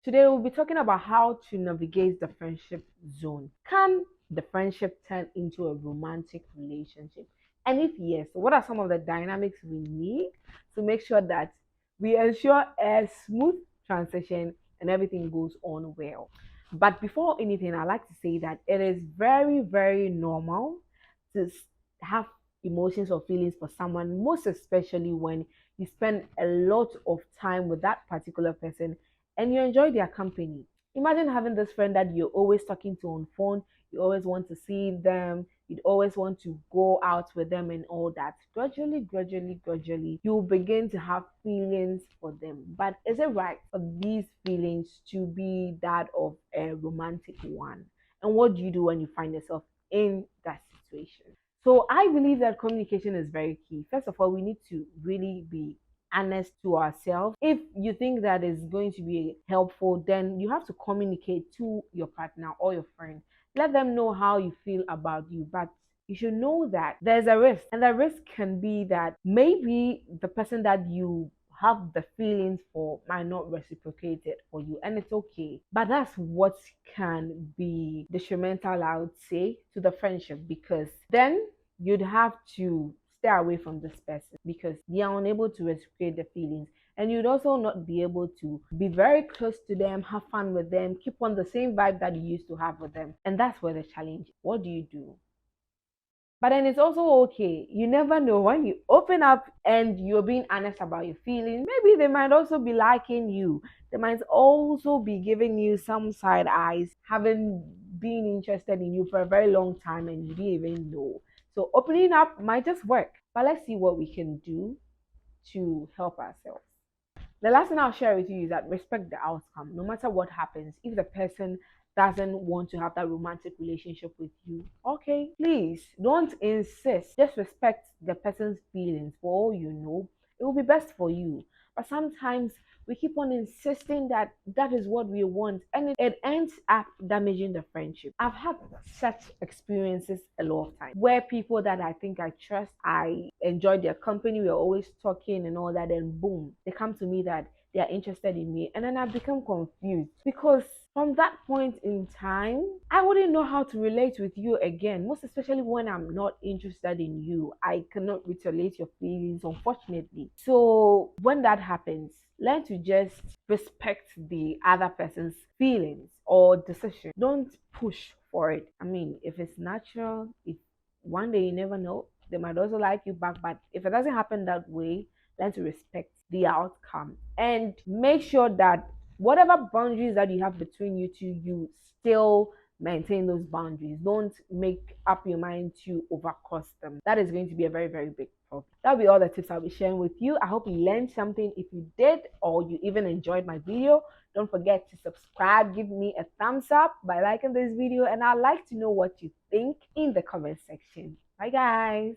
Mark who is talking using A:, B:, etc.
A: Today we'll be talking about how to navigate the friendship zone. Can the friendship turn into a romantic relationship? And if yes, what are some of the dynamics we need to make sure that we ensure a smooth transition and everything goes on well? But before anything, I like to say that it is very, very normal to have emotions or feelings for someone, most especially when you spend a lot of time with that particular person and you enjoy their company. Imagine having this friend that you're always talking to on phone, you always want to see them, you'd always want to go out with them and all that. Gradually, you begin to have feelings for them. But is it right for these feelings to be that of a romantic one? And what do you do when you find yourself in that situation? So I believe that communication is very key. First of all, we need to really be honest to ourselves. If you think that is going to be helpful, then you have to communicate to your partner or your friend. Let them know how you feel about you, but you should know that there's a risk, and the risk can be that maybe the person that you have the feelings for might not reciprocate it for you, and it's okay. But that's what can be detrimental, I would say, to the friendship, because then you'd have to stay away from this person because they are unable to reciprocate the feelings, and you'd also not be able to be very close to them, have fun with them, keep on the same vibe that you used to have with them. And that's where the challenge is. What do you do? But then it's also okay. You never know, when you open up and you're being honest about your feelings, maybe they might also be liking you. They might also be giving you some side eyes, having been interested in you for a very long time and you didn't even know. So opening up might just work. But let's see what we can do to help ourselves. The last thing I'll share with you is that respect the outcome. No matter what happens, if the person doesn't want to have that romantic relationship with you, okay, please don't insist. Just respect the person's feelings. For all you know, it will be best for you. But sometimes we keep on insisting that that is what we want, and it ends up damaging the friendship. I've had such experiences a lot of times where people that I think I trust, I enjoy their company, we're always talking and all that, and boom, they come to me that they are interested in me, and then I become confused because from that point in time, I wouldn't know how to relate with you again, most especially when I'm not interested in you. I cannot retaliate your feelings, unfortunately. So when that happens, learn to just respect the other person's feelings or decision. Don't push for it. I mean, if it's natural, if one day you never know, they might also like you back. But if it doesn't happen that way, learn to respect the outcome and make sure that whatever boundaries that you have between you two, you still maintain those boundaries. Don't make up your mind to overcross them. That is going to be a very, very big problem. That'll be all the tips I'll be sharing with you. I hope you learned something. If you did, or you even enjoyed my video, don't forget to subscribe. Give me a thumbs up by liking this video, and I'd like to know what you think in the comment section. Bye, guys.